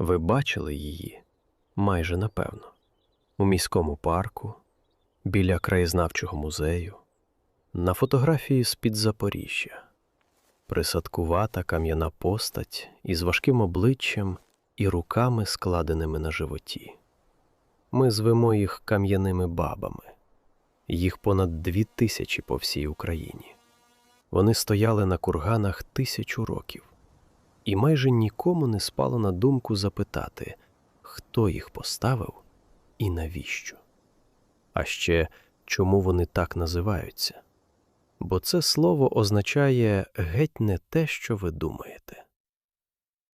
Ви бачили її, майже напевно, у міському парку, біля краєзнавчого музею, на фотографії з-під Запоріжжя. Присадкувата кам'яна постать із важким обличчям і руками, складеними на животі. Ми звемо їх кам'яними бабами. Їх понад 2000 по всій Україні. Вони стояли на курганах 1000 років. І майже нікому не спало на думку запитати, хто їх поставив і навіщо. А ще, чому вони так називаються? Бо це слово означає геть не те, що ви думаєте.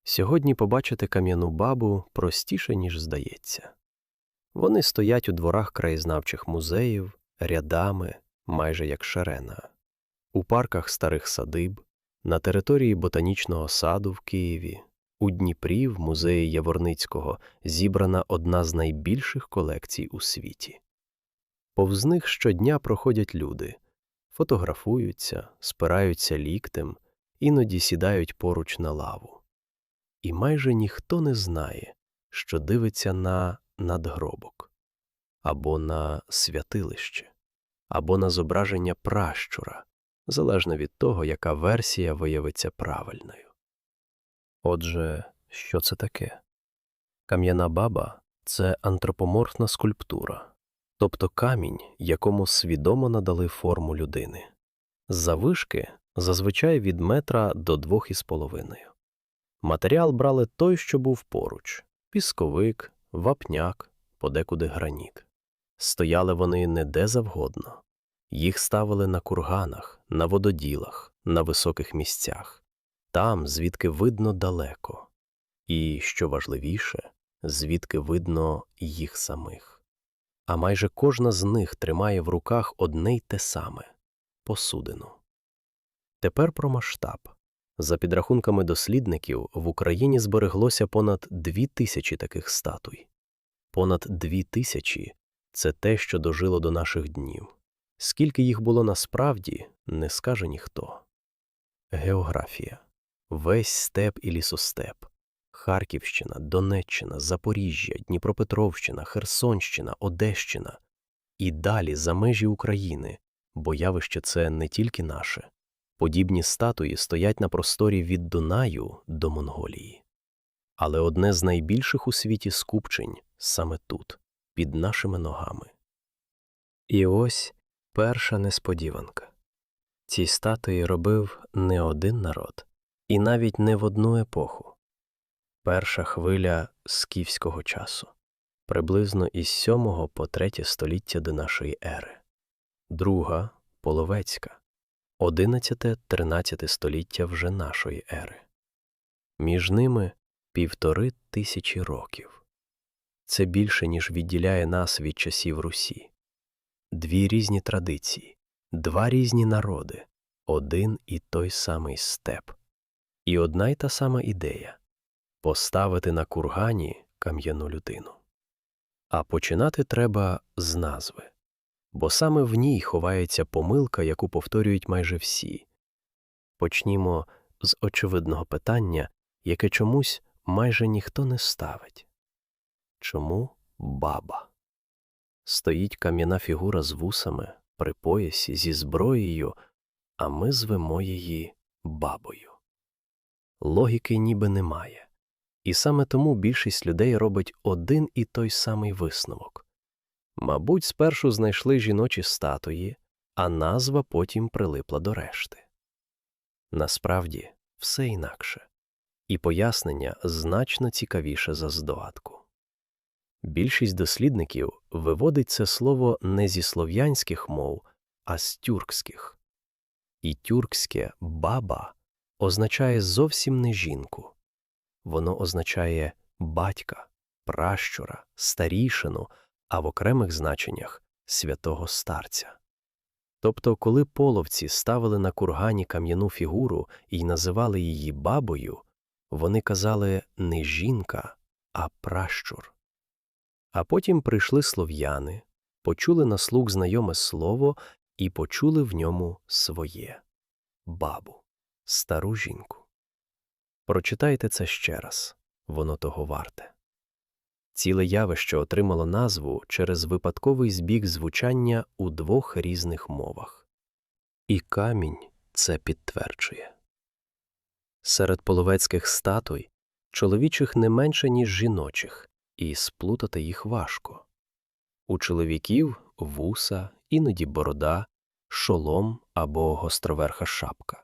Сьогодні побачити кам'яну бабу простіше, ніж здається. Вони стоять у дворах краєзнавчих музеїв, рядами, майже як шерена, у парках старих садиб, на території Ботанічного саду в Києві, у Дніпрі в музеї Яворницького зібрана одна з найбільших колекцій у світі. Повз них щодня проходять люди, фотографуються, спираються ліктем, іноді сідають поруч на лаву. І майже ніхто не знає, що дивиться на надгробок, або на святилище, або на зображення пращура, залежно від того, яка версія виявиться правильною. Отже, що це таке? Кам'яна баба – це антропоморфна скульптура, тобто камінь, якому свідомо надали форму людини. Заввишки зазвичай від 1 до 2,5 метра. Матеріал брали той, що був поруч – пісковик, вапняк, подекуди граніт. Стояли вони не де завгодно. Їх ставили на курганах, на вододілах, на високих місцях. Там, звідки видно далеко. І, що важливіше, звідки видно їх самих. А майже кожна з них тримає в руках одне й те саме – посудину. Тепер про масштаб. За підрахунками дослідників, в Україні збереглося понад 2000 таких статуй. Понад 2000 – це те, що дожило до наших днів. Скільки їх було насправді, не скаже ніхто. Географія. Весь степ і лісостеп. Харківщина, Донеччина, Запоріжжя, Дніпропетровщина, Херсонщина, Одещина. І далі за межі України, бо явище це не тільки наше. Подібні статуї стоять на просторі від Дунаю до Монголії. Але одне з найбільших у світі скупчень саме тут, під нашими ногами. І ось перша несподіванка. Ці статуї робив не один народ, і навіть не в одну епоху. Перша хвиля скіфського часу, приблизно із 7 по 3 століття до нашої ери. Друга – половецька, 11-13 століття вже нашої ери. Між ними 1500 років. Це більше, ніж відділяє нас від часів Русі. 2 різні традиції, 2 різні народи, один і той самий степ. І одна й та сама ідея – поставити на кургані кам'яну людину. А починати треба з назви, бо саме в ній ховається помилка, яку повторюють майже всі. Почнімо з очевидного питання, яке чомусь майже ніхто не ставить. Чому баба? Стоїть кам'яна фігура з вусами, при поясі, зі зброєю, а ми звемо її бабою. Логіки ніби немає. І саме тому більшість людей робить один і той самий висновок. Мабуть, спершу знайшли жіночі статуї, а назва потім прилипла до решти. Насправді, все інакше. І пояснення значно цікавіше за здогадку. Більшість дослідників виводить це слово не зі слов'янських мов, а з тюркських. І тюркське «баба» означає зовсім не жінку. Воно означає батька, пращура, старішину, а в окремих значеннях – святого старця. Тобто, коли половці ставили на кургані кам'яну фігуру і називали її бабою, вони казали не жінка, а пращур. А потім прийшли слов'яни, почули на слух знайоме слово і почули в ньому своє – бабу, стару жінку. Прочитайте це ще раз. воно того варте. Ціле явище отримало назву через випадковий збіг звучання у двох різних мовах. І камінь це підтверджує. Серед половецьких статуй чоловічих не менше, ніж жіночих, і сплутати їх важко. У чоловіків вуса, іноді борода, шолом або гостроверха шапка.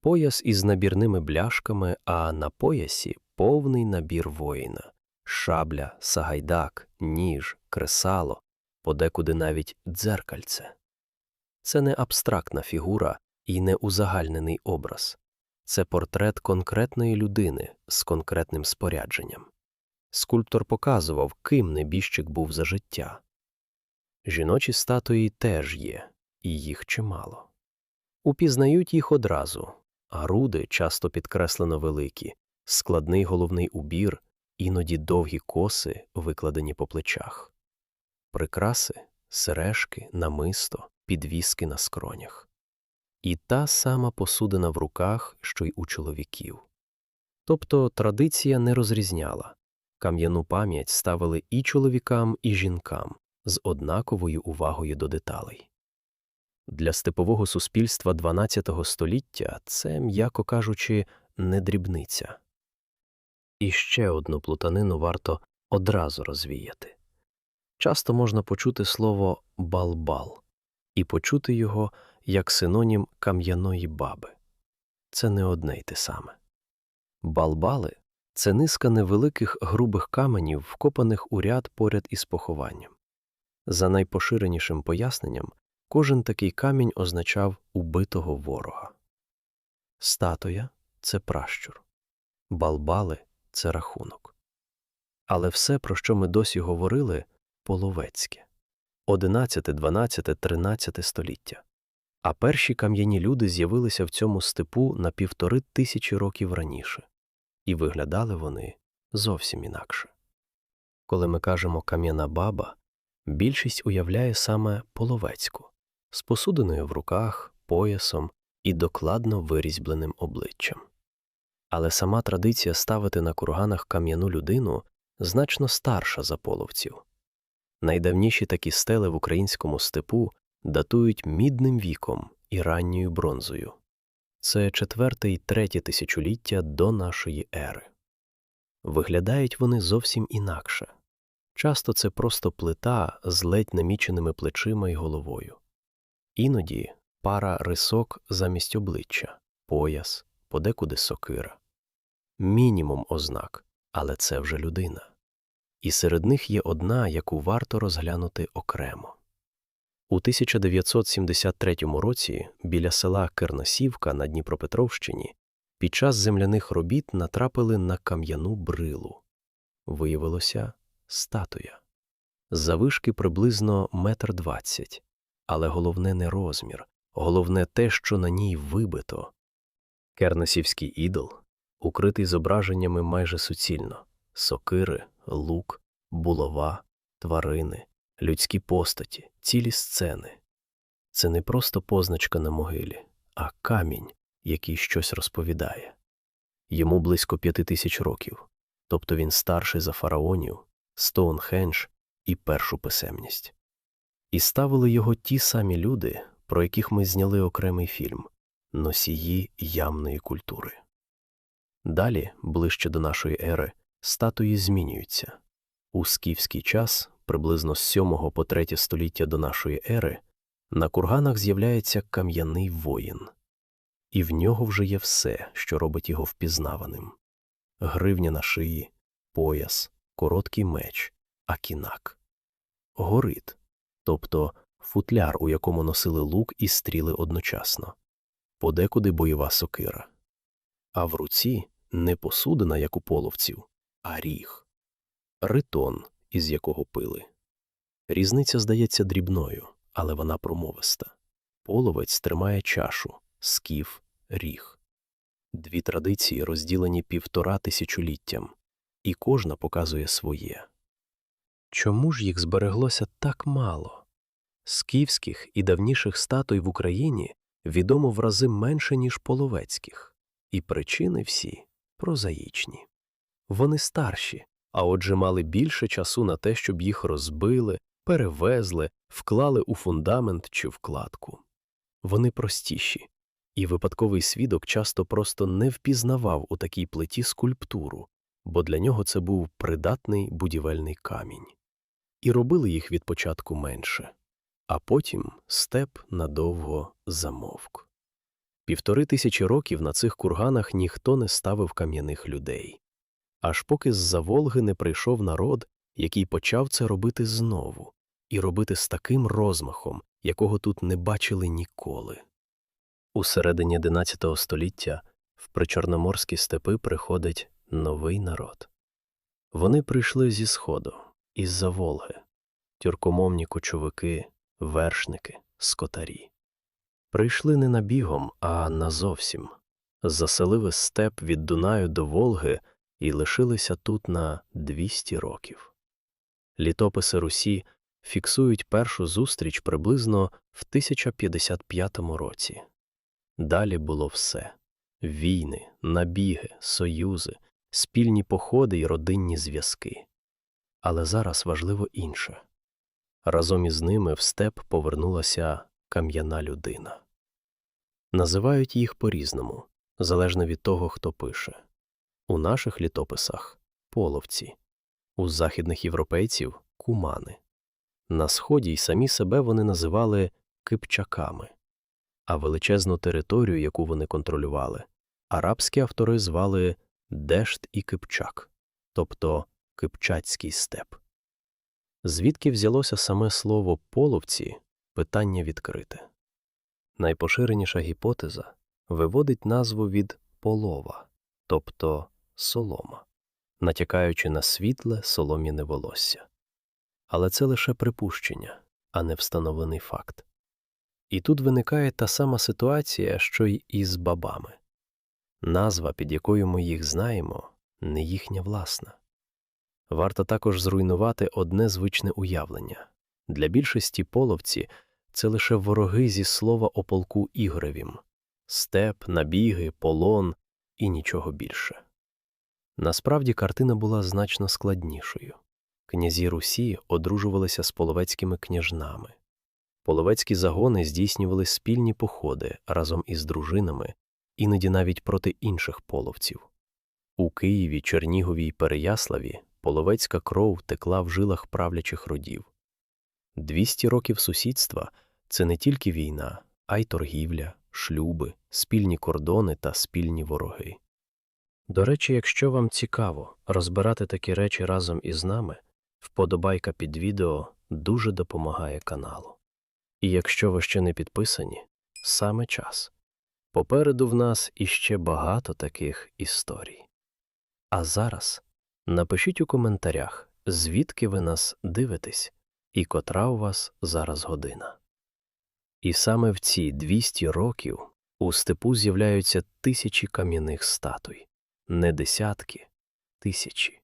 Пояс із набірними бляшками, а на поясі повний набір воїна. Шабля, сагайдак, ніж, кресало, подекуди навіть дзеркальце. Це не абстрактна фігура і не узагальнений образ. Це портрет конкретної людини з конкретним спорядженням. Скульптор показував, ким небіжчик був за життя. Жіночі статуї теж є, і їх чимало. Упізнають їх одразу. Груди часто підкреслено великі, складний головний убір, іноді довгі коси, викладені по плечах. Прикраси, сережки, намисто, підвіски на скронях. І та сама посудина в руках, що й у чоловіків. Тобто традиція не розрізняла. Кам'яну пам'ять ставили і чоловікам, і жінкам з однаковою увагою до деталей. Для степового суспільства XII століття це, м'яко кажучи, не дрібниця. І ще одну плутанину варто одразу розвіяти. Часто можна почути слово «балбал» і почути його як синонім кам'яної баби. Це не одне й те саме. Балбали – це низка невеликих грубих каменів, вкопаних у ряд поряд із похованням. За найпоширенішим поясненням, кожен такий камінь означав убитого ворога. Статуя – це пращур. Балбали – це рахунок. Але все, про що ми досі говорили – половецьке. 11, 12, 13 століття. А перші кам'яні люди з'явилися в цьому степу на 1500 років раніше. І виглядали вони зовсім інакше. Коли ми кажемо «кам'яна баба», більшість уявляє саме половецьку, з посудиною в руках, поясом і докладно вирізьбленим обличчям. Але сама традиція ставити на курганах кам'яну людину значно старша за половців. Найдавніші такі стели в українському степу датують мідним віком і ранньою бронзою. Це 4-3 тисячоліття до нашої ери. Виглядають вони зовсім інакше. Часто це просто плита з ледь наміченими плечима й головою. Іноді пара рисок замість обличчя, пояс, подекуди сокира. Мінімум ознак, але це вже людина. І серед них є одна, яку варто розглянути окремо. У 1973 році біля села Керносівка на Дніпропетровщині під час земляних робіт натрапили на кам'яну брилу. Виявилося – статуя. Завишки приблизно 1,20 м, але головне не розмір, головне те, що на ній вибито. Керносівський ідол, укритий зображеннями майже суцільно – сокири, лук, булава, тварини, людські постаті, цілі сцени. Це не просто позначка на могилі, а камінь, який щось розповідає. Йому близько 5000 років, тобто він старший за фараонів, Стоунхендж і першу писемність. І ставили його ті самі люди, про яких ми зняли окремий фільм – носії ямної культури. Далі, ближче до нашої ери, статуї змінюються. У скіфський час, приблизно з 7 по 3 століття до нашої ери, на курганах з'являється кам'яний воїн. І в нього вже є все, що робить його впізнаваним. Гривня на шиї, пояс, короткий меч, акінак. Горит, тобто футляр, у якому носили лук і стріли одночасно. Подекуди бойова сокира. А в руці не посудина, як у половців, а ріг. Ритон, із якого пили. Різниця здається дрібною, але вона промовиста. Половець тримає чашу, скіф – ріг. Дві традиції розділені 1,5 тисячоліттям, і кожна показує своє. Чому ж їх збереглося так мало? Скіфських і давніших статуй в Україні відомо в рази менше, ніж половецьких. І причини всі прозаїчні. Вони старші, а отже мали більше часу на те, щоб їх розбили, перевезли, вклали у фундамент чи вкладку. Вони простіші, і випадковий свідок часто просто не впізнавав у такій плиті скульптуру, бо для нього це був придатний будівельний камінь. І робили їх від початку менше, а потім степ надовго замовк. 1500 років на цих курганах ніхто не ставив кам'яних людей. Аж поки з-за Волги не прийшов народ, який почав це робити знову, і робити з таким розмахом, якого тут не бачили ніколи. У середині XI століття в причорноморські степи приходить новий народ. Вони прийшли зі Сходу, із-за Волги, тюркомовні кочовики, вершники, скотарі. Прийшли не набігом, а назовсім. Заселили степ від Дунаю до Волги і лишилися тут на 200 років. Літописи Русі фіксують першу зустріч приблизно в 1055 році. Далі було все – війни, набіги, союзи, спільні походи й родинні зв'язки. Але зараз важливо інше. Разом із ними в степ повернулася кам'яна людина. Називають їх по-різному, залежно від того, хто пише. У наших літописах – половці, у західних європейців – кумани. На Сході й самі себе вони називали кипчаками, а величезну територію, яку вони контролювали, арабські автори звали Дешт і Кипчак, тобто Кипчацький степ. Звідки взялося саме слово «половці» – питання відкрите. Найпоширеніша гіпотеза виводить назву від «полова», тобто солома, натякаючи на світле солом'яне волосся. Але це лише припущення, а не встановлений факт. І тут виникає та сама ситуація, що й із бабами. Назва, під якою ми їх знаємо, не їхня власна. Варто також зруйнувати одне звичне уявлення. Для більшості половці це лише вороги зі слова о полку Ігоревім – степ, набіги, полон і нічого більше. Насправді картина була значно складнішою. Князі Русі одружувалися з половецькими княжнами. Половецькі загони здійснювали спільні походи разом із дружинами, іноді навіть проти інших половців. У Києві, Чернігові й Переяславі половецька кров текла в жилах правлячих родів. 200 років сусідства – це не тільки війна, а й торгівля, шлюби, спільні кордони та спільні вороги. До речі, якщо вам цікаво розбирати такі речі разом із нами, вподобайка під відео дуже допомагає каналу. І якщо ви ще не підписані, саме час. Попереду в нас іще багато таких історій. А зараз напишіть у коментарях, звідки ви нас дивитесь і котра у вас зараз година. І саме в ці 200 років у степу з'являються тисячі кам'яних статуй. Не десятки, тисячі.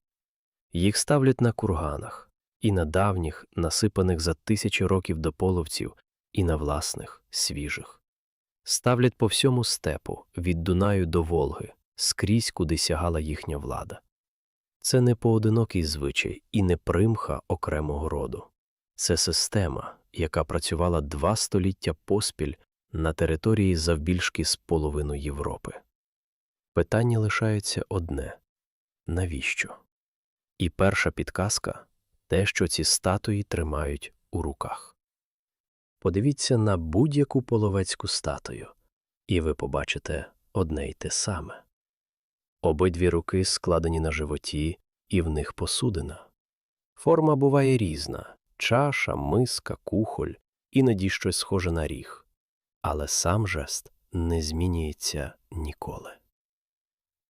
Їх ставлять на курганах, і на давніх, насипаних за 1000 років до половців, і на власних, свіжих. Ставлять по всьому степу, від Дунаю до Волги, скрізь, куди сягала їхня влада. Це не поодинокий звичай і не примха окремого роду. Це система, яка працювала 2 століття поспіль на території завбільшки з половину Європи. Питання лишається одне – навіщо? І перша підказка – те, що ці статуї тримають у руках. Подивіться на будь-яку половецьку статую, і ви побачите одне й те саме. Обидві руки складені на животі, і в них посудина. Форма буває різна – чаша, миска, кухоль, іноді щось схоже на ріг. Але сам жест не змінюється ніколи.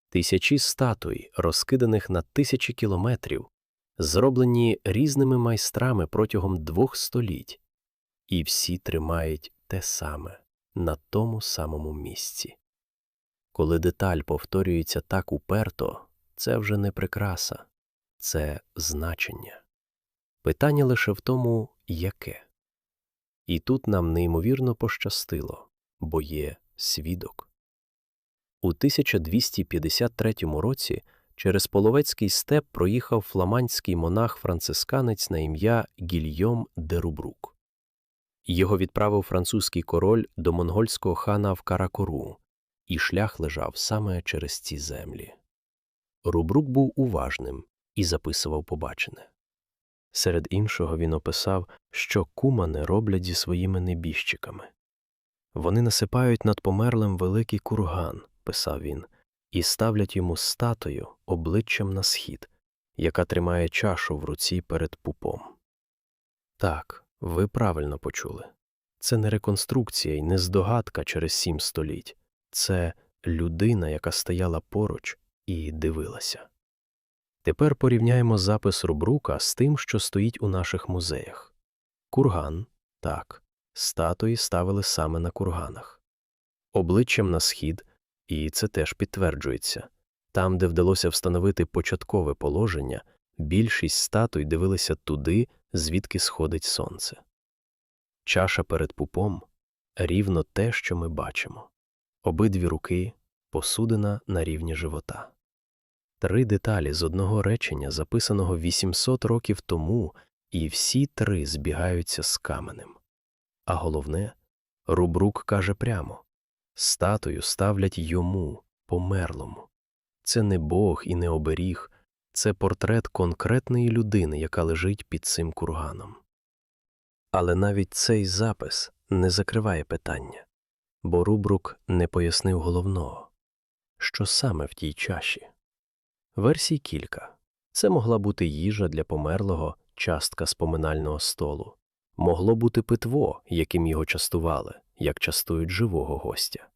Тисячі статуй, розкиданих на 1000 кілометрів, зроблені різними майстрами протягом 2 століть, і всі тримають те саме, на тому самому місці. Коли деталь повторюється так уперто, це вже не прикраса, це значення. Питання лише в тому, яке. І тут нам неймовірно пощастило, бо є свідок. У 1253 році Через половецький степ проїхав фламандський монах-францисканець на ім'я Гільйом де Рубрук. Його відправив французький король до монгольського хана в Каракору, і шлях лежав саме через ці землі. Рубрук був уважним і записував побачене. Серед іншого він описав, що кумани роблять зі своїми небіжчиками. «Вони насипають над померлим великий курган», – писав він, і ставлять йому статую обличчям на схід, яка тримає чашу в руці перед пупом. Так, ви правильно почули. Це не реконструкція і не здогадка через 7 століть. Це людина, яка стояла поруч і дивилася. Тепер порівняємо запис Рубрука з тим, що стоїть у наших музеях. Курган – так, статуї ставили саме на курганах. Обличчям на схід, і це теж підтверджується. Там, де вдалося встановити початкове положення, більшість статуй дивилися туди, звідки сходить сонце. Чаша перед пупом – рівно те, що ми бачимо. Обидві руки – посудина на рівні живота. 3 деталі з одного речення, записаного 800 років тому, і всі 3 збігаються з каменем. А головне, Рубрук каже прямо – статую ставлять йому, померлому. Це не Бог і не оберіг, це портрет конкретної людини, яка лежить під цим курганом. Але навіть цей запис не закриває питання, бо Рубрук не пояснив головного. Що саме в тій чаші? Версій кілька. Це могла бути їжа для померлого, частка з поминального столу. Могло бути питво, яким його частували, як частують живого гостя.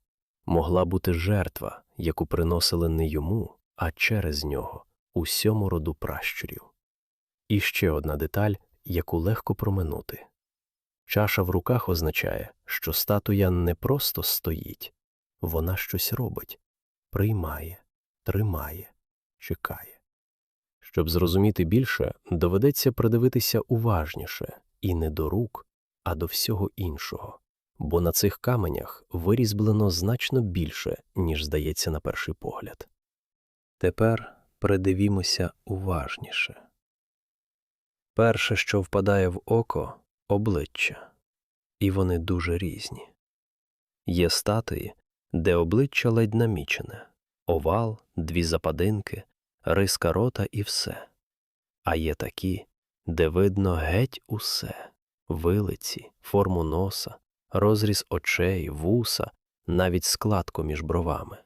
Могла бути жертва, яку приносили не йому, а через нього, усьому роду пращурів. І ще одна деталь, яку легко проминути. Чаша в руках означає, що статуя не просто стоїть, вона щось робить, приймає, тримає, чекає. Щоб зрозуміти більше, доведеться придивитися уважніше і не до рук, а до всього іншого, бо на цих каменях вирізблено значно більше, ніж здається на перший погляд. Тепер придивімося уважніше. Перше, що впадає в око – обличчя. І вони дуже різні. Є статуї, де обличчя ледь намічене, овал, 2 западинки, риска рота і все. А є такі, де видно геть усе – вилиці, форму носа, розріз очей, вуса, навіть складку між бровами.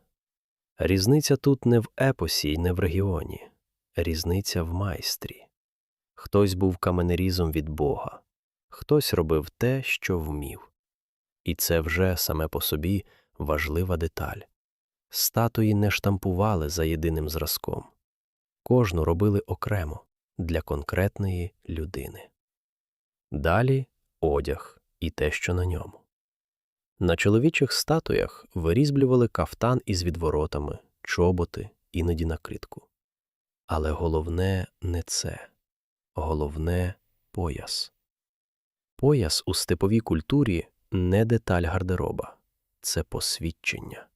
Різниця тут не в епосі й не в регіоні. Різниця в майстрі. Хтось був каменерізом від Бога, хтось робив те, що вмів. І це вже саме по собі важлива деталь. Статуї не штампували за єдиним зразком. Кожну робили окремо, для конкретної людини. Далі одяг і те, що на ньому. На чоловічих статуях вирізблювали кафтан із відворотами, чоботи, іноді накидку. Але головне не це. Головне – пояс. Пояс у степовій культурі не деталь гардероба. Це посвідчення.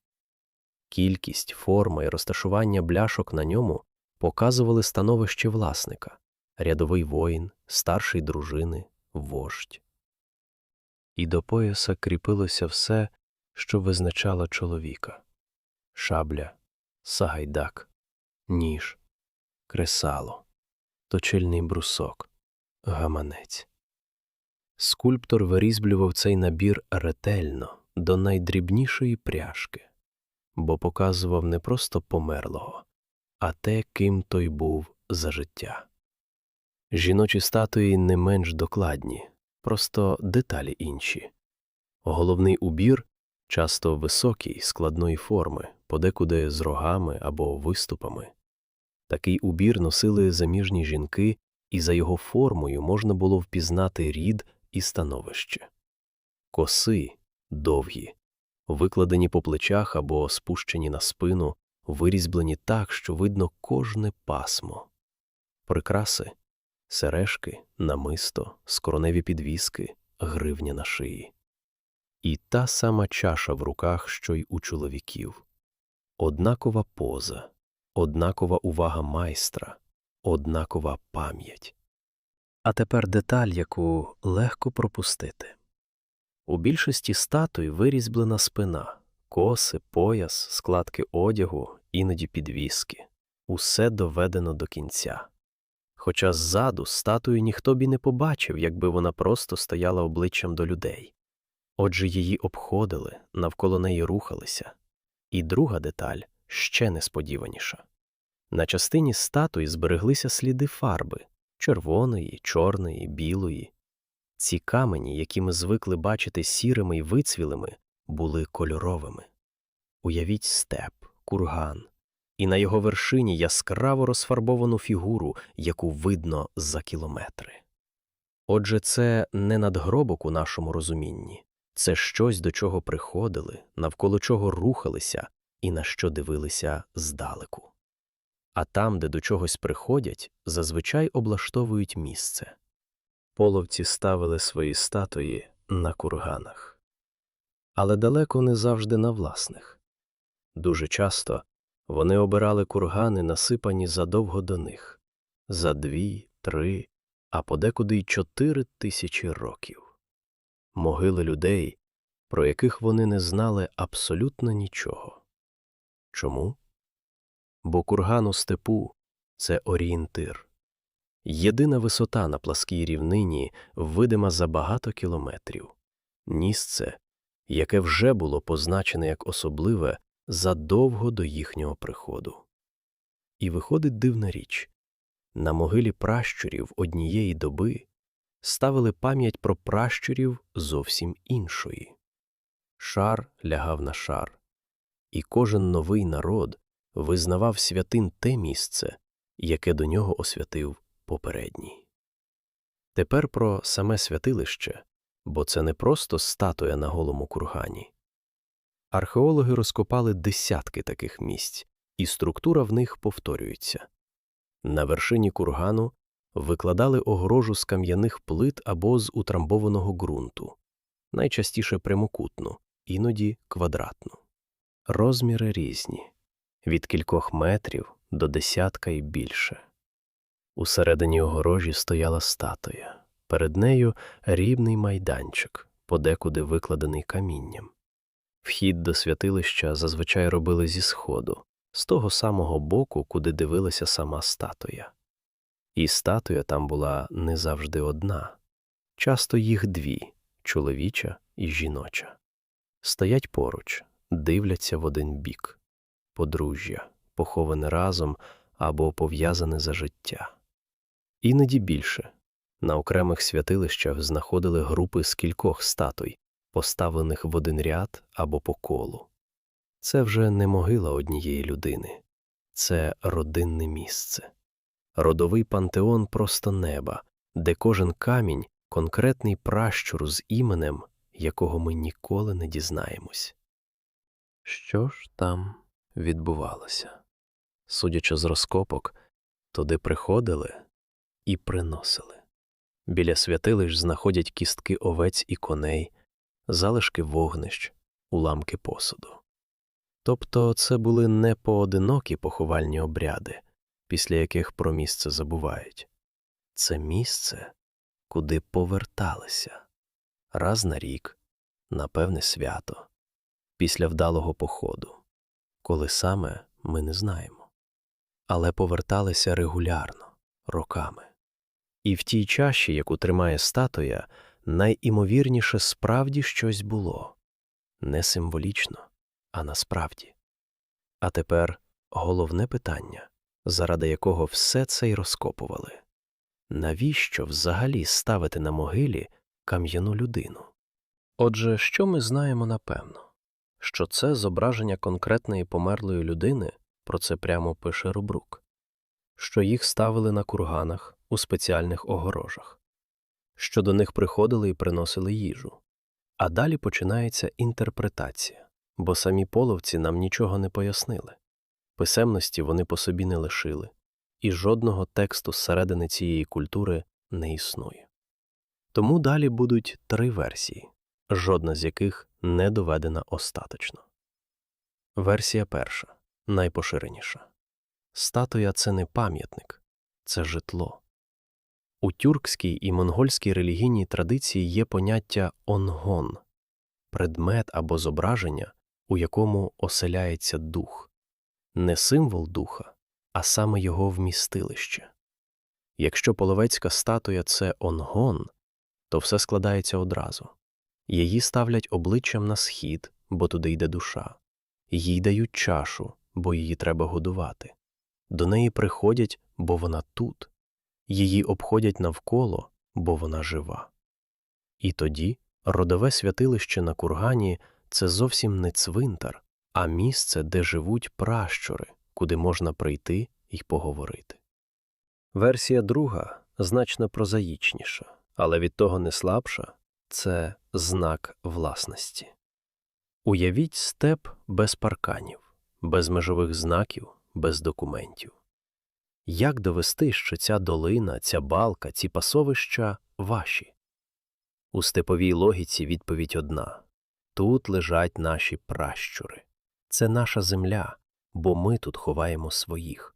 Кількість, форма і розташування бляшок на ньому показували становище власника – рядовий воїн, старший дружини, вождь. І до пояса кріпилося все, що визначало чоловіка – шабля, сагайдак, ніж, кресало, точильний брусок, гаманець. Скульптор вирізблював цей набір ретельно, до найдрібнішої пряжки, бо показував не просто померлого, а те, ким той був за життя. Жіночі статуї не менш докладні, просто деталі інші. Головний убір часто високий, складної форми, подекуди з рогами або виступами. Такий убір носили заміжні жінки, і за його формою можна було впізнати рід і становище. Коси довгі, викладені по плечах або спущені на спину, вирізблені так, що видно кожне пасмо. Прикраси – сережки, намисто, скроневі підвіски, гривня на шиї. І та сама чаша в руках, що й у чоловіків. Однакова поза, однакова увага майстра, однакова пам'ять. А тепер деталь, яку легко пропустити. У більшості статуй вирізблена спина, коси, пояс, складки одягу, іноді підвіски. Усе доведено до кінця. Хоча ззаду статую ніхто б і не побачив, якби вона просто стояла обличчям до людей. Отже, її обходили, навколо неї рухалися. І друга деталь ще несподіваніша. На частині статуї збереглися сліди фарби – червоної, чорної, білої. Ці камені, які ми звикли бачити сірими й вицвілими, були кольоровими. Уявіть степ, курган, і на його вершині яскраво розфарбовану фігуру, яку видно за кілометри. Отже, це не надгробок у нашому розумінні. Це щось, до чого приходили, навколо чого рухалися і на що дивилися здалеку. А там, де до чогось приходять, зазвичай облаштовують місце. Половці ставили свої статуї на курганах. Але далеко не завжди на власних. Дуже часто вони обирали кургани, насипані задовго до них. За 2, 3, а подекуди й 4 тисячі років. Могили людей, про яких вони не знали абсолютно нічого. Чому? Бо курган у степу – це орієнтир. Єдина висота на пласкій рівнині видима за багато кілометрів. Місце, яке вже було позначене як особливе задовго до їхнього приходу. І виходить дивна річ. На могилі пращурів однієї доби ставили пам'ять про пращурів зовсім іншої. Шар лягав на шар, і кожен новий народ визнавав святим те місце, яке до нього освятив попередній. Тепер про саме святилище, бо це не просто статуя на голому кургані. Археологи розкопали десятки таких місць, і структура в них повторюється. На вершині кургану викладали огорожу з кам'яних плит або з утрамбованого ґрунту, найчастіше прямокутну, іноді квадратну. Розміри різні – від кількох метрів до десятка і більше. Усередині огорожі стояла статуя, перед нею рівний майданчик, подекуди викладений камінням. Вхід до святилища зазвичай робили зі сходу, з того самого боку, куди дивилася сама статуя. І статуя там була не завжди одна. Часто їх дві – чоловіча і жіноча. Стоять поруч, дивляться в один бік. Подружжя, поховане разом або пов'язане за життя. Іноді більше. На окремих святилищах знаходили групи з кількох статуй, поставлених в один ряд або по колу. Це вже не могила однієї людини. Це родинне місце. Родовий пантеон просто неба, де кожен камінь – конкретний пращур з іменем, якого ми ніколи не дізнаємось. Що ж там відбувалося? Судячи з розкопок, туди приходили і приносили. Біля святилищ знаходять кістки овець і коней, залишки вогнищ, уламки посуду. Тобто це були не поодинокі поховальні обряди, після яких про місце забувають. Це місце, куди поверталися. Раз на рік, на певне свято, після вдалого походу. Коли саме, ми не знаємо. Але поверталися регулярно, роками. І в тій чаші, яку тримає статуя, найімовірніше справді щось було. Не символічно, а насправді. А тепер головне питання, заради якого все це й розкопували. Навіщо взагалі ставити на могилі кам'яну людину? Отже, що ми знаємо напевно? Що це зображення конкретної померлої людини, про це прямо пише Рубрук. Що їх ставили на курганах у спеціальних огорожах. Що до них приходили і приносили їжу. А далі починається інтерпретація, бо самі половці нам нічого не пояснили. Писемності вони по собі не лишили, і жодного тексту зсередини цієї культури не існує. Тому далі будуть 3 версії, жодна з яких не доведена остаточно. Версія перша, найпоширеніша. Статуя – це не пам'ятник, це житло. У тюркській і монгольській релігійній традиції є поняття онгон – предмет або зображення, у якому оселяється дух. Не символ духа, а саме його вмістилище. Якщо половецька статуя – це онгон, то все складається одразу. Її ставлять обличчям на схід, бо туди йде душа. Їй дають чашу, бо її треба годувати. До неї приходять, бо вона тут. Її обходять навколо, бо вона жива. І тоді родове святилище на кургані – це зовсім не цвинтар, а місце, де живуть пращури, куди можна прийти і поговорити. Версія друга значно прозаїчніша, але від того не слабша – це знак власності. Уявіть степ без парканів, без межових знаків, без документів. Як довести, що ця долина, ця балка, ці пасовища – ваші? У степовій логіці відповідь одна – тут лежать наші пращури. Це наша земля, бо ми тут ховаємо своїх.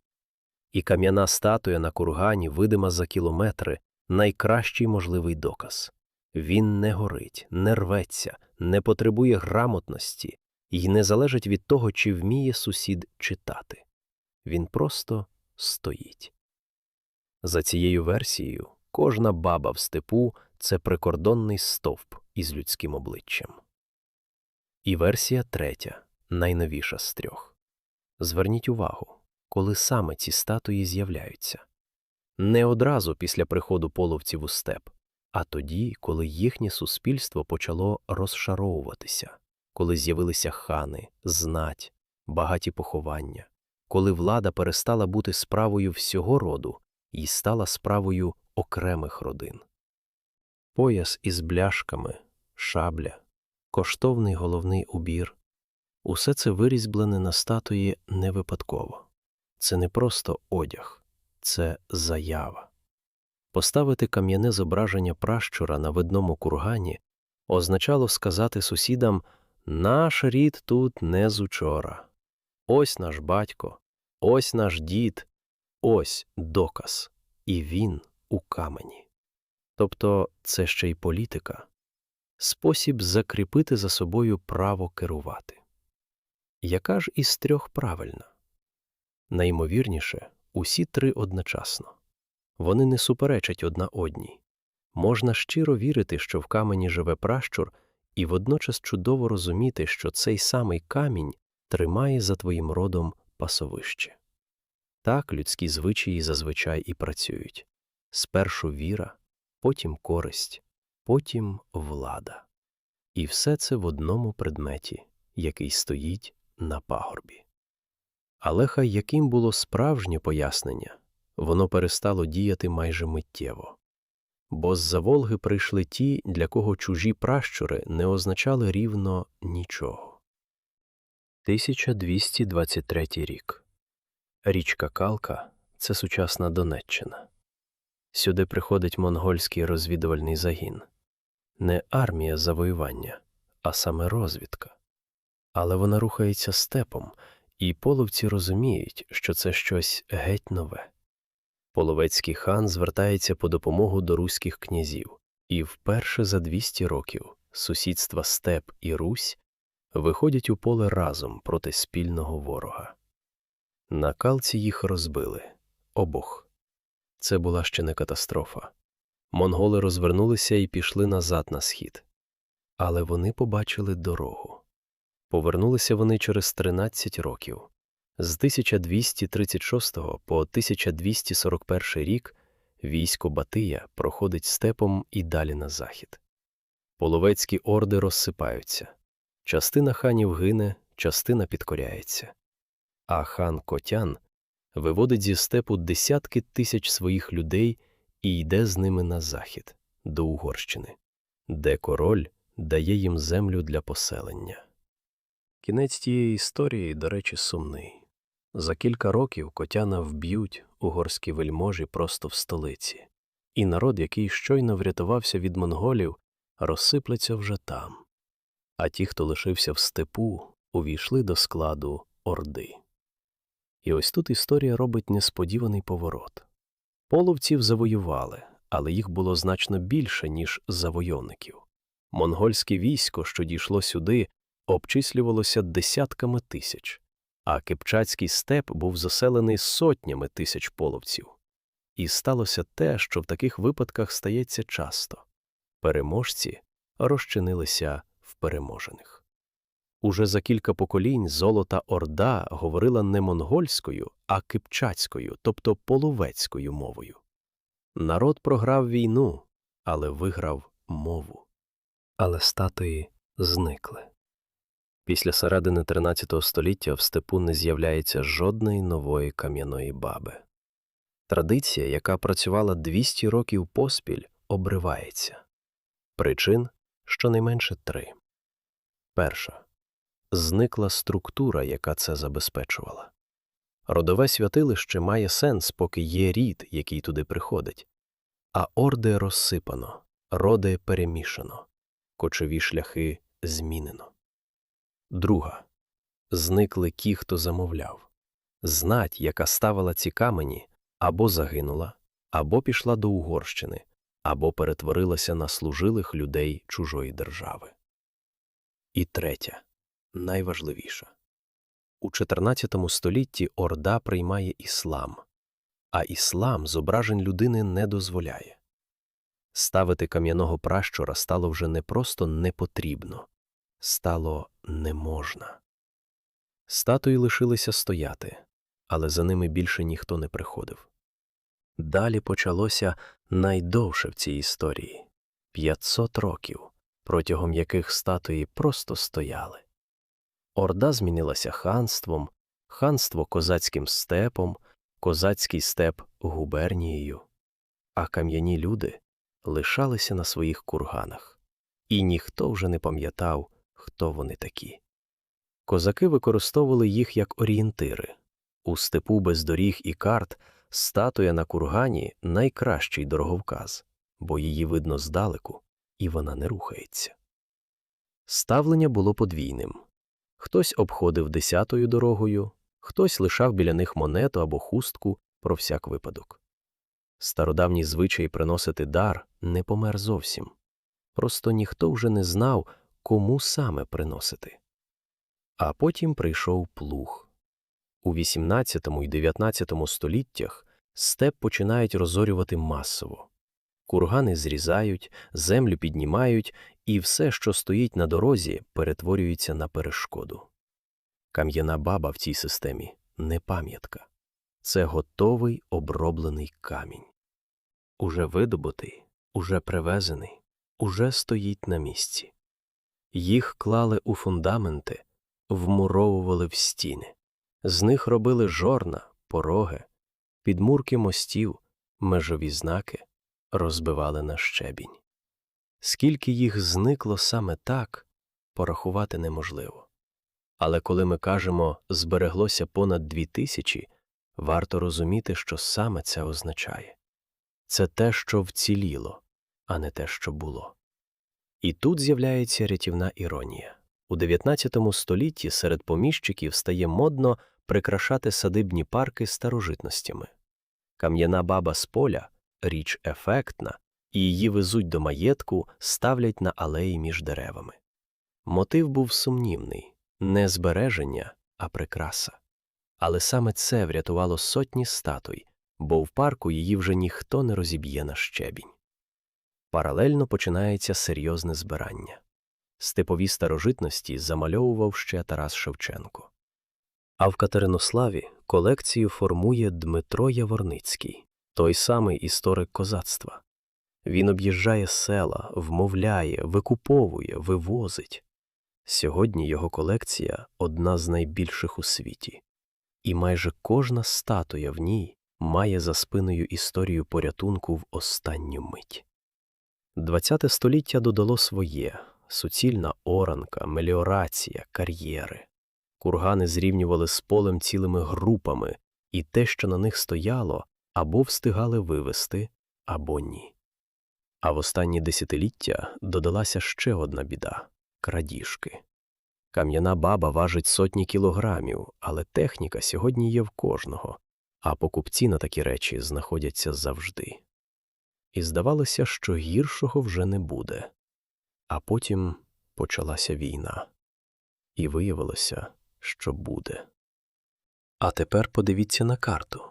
І кам'яна статуя на кургані, видима за кілометри, найкращий можливий доказ. Він не горить, не рветься, не потребує грамотності і не залежить від того, чи вміє сусід читати. Він просто стоїть. За цією версією, кожна баба в степу – це прикордонний стовп із людським обличчям. І версія третя, найновіша з трьох. Зверніть увагу, коли саме ці статуї з'являються. Не одразу після приходу половців у степ, а тоді, коли їхнє суспільство почало розшаровуватися, коли з'явилися хани, знать, багаті поховання, коли влада перестала бути справою всього роду і стала справою окремих родин. Пояс із бляшками, шабля, коштовний головний убір – усе це вирізблене на статуї не випадково. Це не просто одяг, це заява. Поставити кам'яне зображення пращура на видному кургані означало сказати сусідам «Наш рід тут не з учора. Ось наш батько, ось наш дід, ось доказ, і він у камені». Тобто це ще й політика. Спосіб закріпити за собою право керувати. Яка ж із трьох правильна? Найімовірніше, усі три одночасно. Вони не суперечать одна одній. Можна щиро вірити, що в камені живе пращур, і водночас чудово розуміти, що цей самий камінь тримає за твоїм родом пасовище. Так людські звичаї зазвичай і працюють. Спершу віра, потім користь, потім влада. І все це в одному предметі, який стоїть на пагорбі. Але хай яким було справжнє пояснення, воно перестало діяти майже миттєво. Бо з-за Волги прийшли ті, для кого чужі пращури не означали рівно нічого. 1223 рік. Річка Калка – це сучасна Донеччина. Сюди приходить монгольський розвідувальний загін. Не армія завоювання, а саме розвідка. Але вона рухається степом, і половці розуміють, що це щось геть нове. Половецький хан звертається по допомогу до руських князів, і вперше за 200 років сусідства степ і Русь виходять у поле разом проти спільного ворога. На Калці їх розбили. Обох. Це була ще не катастрофа. Монголи розвернулися і пішли назад на схід. Але вони побачили дорогу. Повернулися вони через 13 років. З 1236 по 1241 рік військо Батия проходить степом і далі на захід. Половецькі орди розсипаються. Частина ханів гине, частина підкоряється. А хан Котян виводить зі степу десятки тисяч своїх людей і йде з ними на захід, до Угорщини, де король дає їм землю для поселення. Кінець тієї історії, до речі, сумний. За кілька років Котяна вб'ють угорські вельможі просто в столиці, і народ, який щойно врятувався від монголів, розсиплеться вже там. А ті, хто лишився в степу, увійшли до складу Орди. І ось тут історія робить несподіваний поворот. Половців завоювали, але їх було значно більше, ніж завойовників. Монгольське військо, що дійшло сюди, обчислювалося десятками тисяч, а Кипчацький степ був заселений сотнями тисяч половців. І сталося те, що в таких випадках стається часто. Переможці розчинилися в переможених. Уже за кілька поколінь Золота Орда говорила не монгольською, а кипчацькою, тобто половецькою мовою. Народ програв війну, але виграв мову. Але статуї зникли. Після середини 13 століття в степу не з'являється жодної нової кам'яної баби. Традиція, яка працювала 200 років поспіль, обривається. Причин щонайменше 3. Перша. Зникла структура, яка це забезпечувала. Родове святилище має сенс, поки є рід, який туди приходить. А орди розсипано, роди перемішано, кочові шляхи змінено. Друга. Зникли ті, хто замовляв. Знать, яка ставила ці камені, або загинула, або пішла до Угорщини, або перетворилася на служилих людей чужої держави. І третя, найважливіша. У 14 столітті Орда приймає іслам, а іслам зображень людини не дозволяє. Ставити кам'яного пращура стало вже не просто непотрібно, стало неможна. Статуї лишилися стояти, але за ними більше ніхто не приходив. Далі почалося найдовше в цій історії – 500 років, протягом яких статуї просто стояли. Орда змінилася ханством, ханство – козацьким степом, козацький степ – губернією, а кам'яні люди лишалися на своїх курганах, і ніхто вже не пам'ятав, хто вони такі. Козаки використовували їх як орієнтири. У степу без доріг і карт статуя на кургані – найкращий дороговказ, бо її видно здалеку, і вона не рухається. Ставлення було подвійним. Хтось обходив 10-ю дорогою, хтось лишав біля них монету або хустку про всяк випадок. Стародавній звичай приносити дар не помер зовсім. Просто ніхто вже не знав, кому саме приносити. А потім прийшов плуг. У 18 і 19 століттях степ починають розорювати масово. Кургани зрізають, землю піднімають, і все, що стоїть на дорозі, перетворюється на перешкоду. Кам'яна баба в цій системі – не пам'ятка. Це готовий оброблений камінь. Уже видобутий, уже привезений, уже стоїть на місці. Їх клали у фундаменти, вмуровували в стіни. З них робили жорна, пороги, підмурки мостів, межові знаки, розбивали на щебінь. Скільки їх зникло саме так, порахувати неможливо. Але коли ми кажемо «збереглося понад 2000», варто розуміти, що саме це означає. Це те, що вціліло, а не те, що було. І тут з'являється рятівна іронія. У 19 столітті серед поміщиків стає модно прикрашати садибні парки старожитностями. Кам'яна баба з поля – річ ефектна, і її везуть до маєтку, ставлять на алеї між деревами. Мотив був сумнівний – не збереження, а прикраса. Але саме це врятувало сотні статуй, бо в парку її вже ніхто не розіб'є на щебінь. Паралельно починається серйозне збирання. Степові старожитності замальовував ще Тарас Шевченко. А в Катеринославі колекцію формує Дмитро Яворницький, той самий історик козацтва. Він об'їжджає села, вмовляє, викуповує, вивозить. Сьогодні його колекція – одна з найбільших у світі. І майже кожна статуя в ній має за спиною історію порятунку в останню мить. 20 століття додало своє – суцільна оранка, меліорація, кар'єри. Кургани зрівнювали з полем цілими групами, і те, що на них стояло, або встигали вивезти, або ні. А в останні десятиліття додалася ще одна біда – крадіжки. Кам'яна баба важить сотні кілограмів, але техніка сьогодні є в кожного, а покупці на такі речі знаходяться завжди. І здавалося, що гіршого вже не буде. А потім почалася війна. І виявилося, що буде. А тепер подивіться на карту.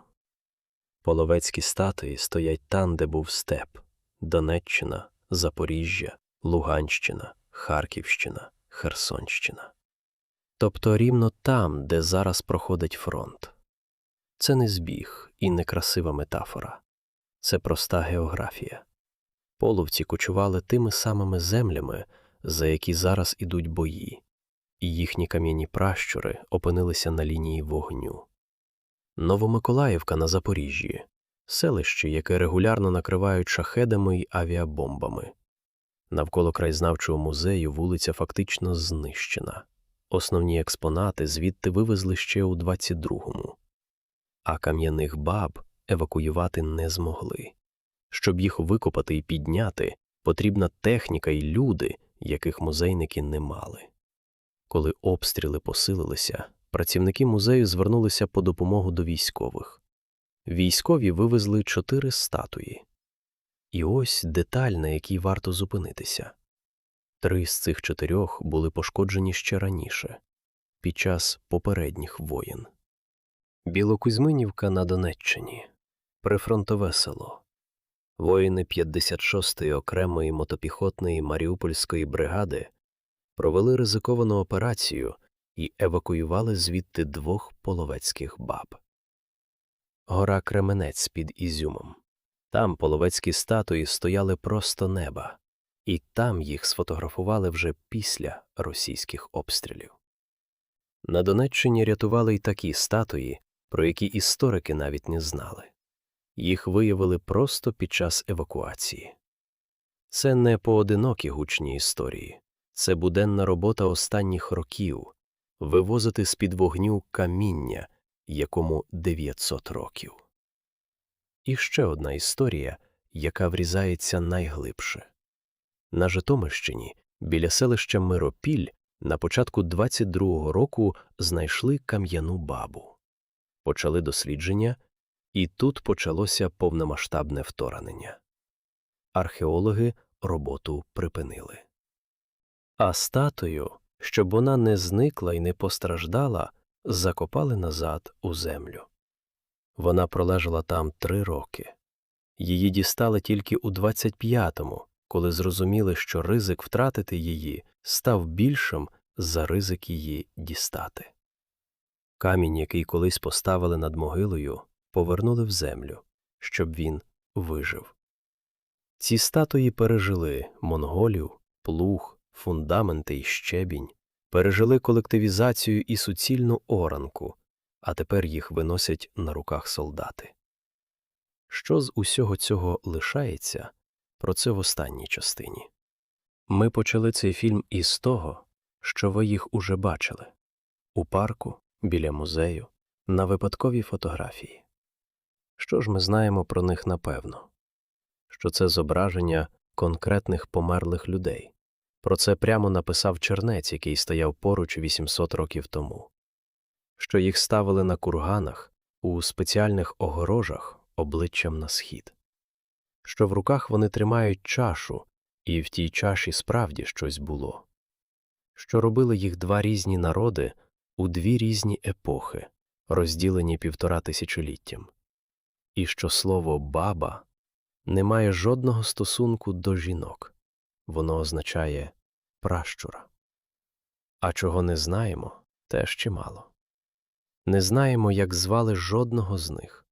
Половецькі статуї стоять там, де був степ. Донеччина, Запоріжжя, Луганщина, Харківщина, Херсонщина. Тобто рівно там, де зараз проходить фронт. Це не збіг і не красива метафора. Це проста географія. Половці кочували тими самими землями, за які зараз ідуть бої, і їхні кам'яні пращури опинилися на лінії вогню. Новомиколаївка на Запоріжжі – селище, яке регулярно накривають шахедами й авіабомбами. Навколо краєзнавчого музею вулиця фактично знищена. Основні експонати звідти вивезли ще у 22-му. А кам'яних баб евакуювати не змогли. Щоб їх викопати і підняти, потрібна техніка і люди, яких музейники не мали. Коли обстріли посилилися, працівники музею звернулися по допомогу до військових. Військові вивезли 4 статуї. І ось деталь, на якій варто зупинитися. 3 з цих 4 були пошкоджені ще раніше, під час попередніх воєн. Білокузьминівка на Донеччині. Прифронтове село. Воїни 56-ї окремої мотопіхотної Маріупольської бригади провели ризиковану операцію і евакуювали звідти 2 половецьких баб. Гора Кременець під Ізюмом. Там половецькі статуї стояли просто неба, і там їх сфотографували вже після російських обстрілів. На Донеччині рятували й такі статуї, про які історики навіть не знали. Їх виявили просто під час евакуації. Це не поодинокі гучні історії. Це буденна робота останніх років – вивозити з-під вогню каміння, якому 900 років. І ще одна історія, яка врізається найглибше. На Житомирщині, біля селища Миропіль, на початку 22-го року знайшли кам'яну бабу. Почали дослідження, і тут почалося повномасштабне вторгнення. Археологи роботу припинили. А статую, щоб вона не зникла і не постраждала, закопали назад у землю. Вона пролежала там 3 роки. Її дістали тільки у 25-му, коли зрозуміли, що ризик втратити її став більшим за ризик її дістати. Камінь, який колись поставили над могилою, повернули в землю, щоб він вижив. Ці статуї пережили монголів, плуг, фундаменти й щебінь, пережили колективізацію і суцільну оранку, а тепер їх виносять на руках солдати. Що з усього цього лишається, про це в останній частині. Ми почали цей фільм із того, що ви їх уже бачили. У парку, біля музею, на випадковій фотографії. Що ж ми знаємо про них напевно? Що це зображення конкретних померлих людей. Про це прямо написав чернець, який стояв поруч 800 років тому. Що їх ставили на курганах, у спеціальних огорожах обличчям на схід. Що в руках вони тримають чашу, і в тій чаші справді щось було. Що робили їх 2 різні народи у 2 різні епохи, розділені 1,5 тисячоліттям. І що слово «баба» не має жодного стосунку до жінок. Воно означає «пращура». А чого не знаємо, теж чимало. Не знаємо, як звали жодного з них,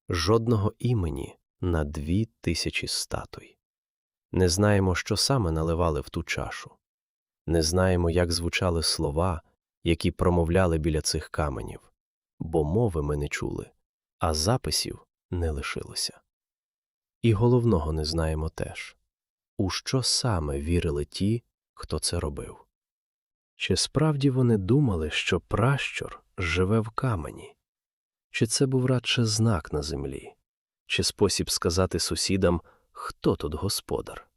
жодного імені на 2000 статуй. Не знаємо, що саме наливали в ту чашу. Не знаємо, як звучали слова, які промовляли біля цих каменів, бо мови ми не чули, а записів не лишилося. І головного не знаємо теж, у що саме вірили ті, хто це робив. Чи справді вони думали, що пращур живе в камені? Чи це був радше знак на землі? Чи спосіб сказати сусідам, хто тут господар?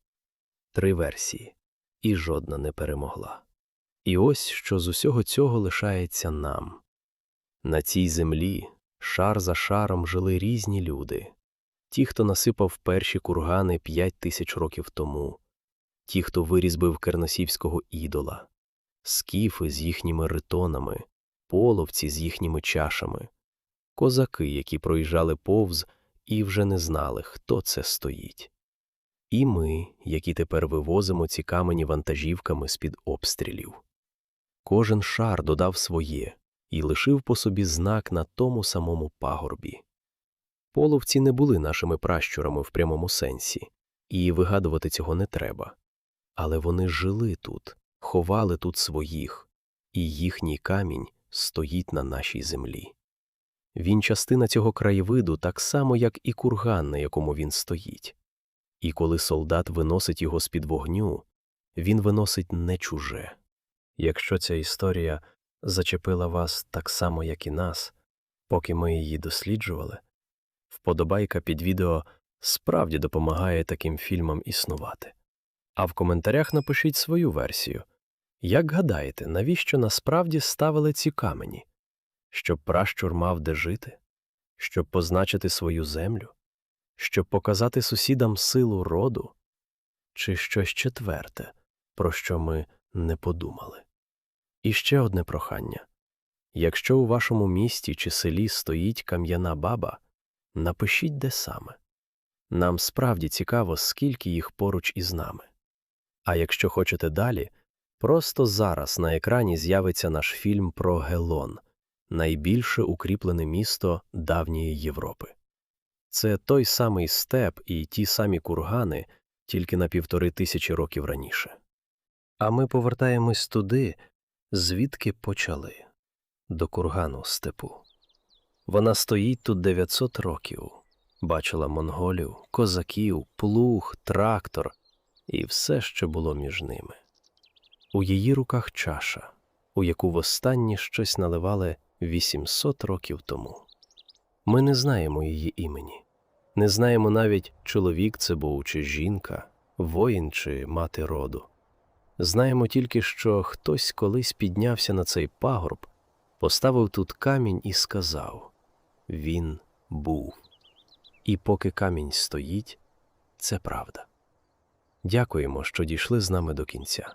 3 версії, і жодна не перемогла. І ось що з усього цього лишається нам. На цій землі шар за шаром жили різні люди. Ті, хто насипав перші кургани 5000 років тому, ті, хто вирізбив керносівського ідола, скіфи з їхніми ритонами, половці з їхніми чашами, козаки, які проїжджали повз і вже не знали, хто це стоїть. І ми, які тепер вивозимо ці камені вантажівками з-під обстрілів. Кожен шар додав своє і лишив по собі знак на тому самому пагорбі. Половці не були нашими пращурами в прямому сенсі, і вигадувати цього не треба. Але вони жили тут, ховали тут своїх, і їхній камінь стоїть на нашій землі. Він частина цього краєвиду так само, як і курган, на якому він стоїть. І коли солдат виносить його з-під вогню, він виносить не чуже. Якщо ця історія зачепила вас так само, як і нас, поки ми її досліджували, вподобайка під відео справді допомагає таким фільмам існувати. А в коментарях напишіть свою версію. Як гадаєте, навіщо насправді ставили ці камені? Щоб пращур мав де жити? Щоб позначити свою землю? Щоб показати сусідам силу роду? Чи щось четверте, про що ми не подумали? І ще одне прохання. Якщо у вашому місті чи селі стоїть кам'яна баба, напишіть, де саме. Нам справді цікаво, скільки їх поруч із нами. А якщо хочете далі, просто зараз на екрані з'явиться наш фільм про Гелон, найбільше укріплене місто давньої Європи. Це той самий степ і ті самі кургани, тільки на 1500 років раніше. А ми повертаємось туди, звідки почали, до кургану степу. Вона стоїть тут 900 років, бачила монголів, козаків, плуг, трактор і все, що було між ними. У її руках чаша, у яку востаннє щось наливали 800 років тому. Ми не знаємо її імені, не знаємо навіть, чоловік це був чи жінка, воїн чи мати роду. Знаємо тільки, що хтось колись піднявся на цей пагорб, поставив тут камінь і сказав: «Він був». І поки камінь стоїть, це правда. Дякуємо, що дійшли з нами до кінця.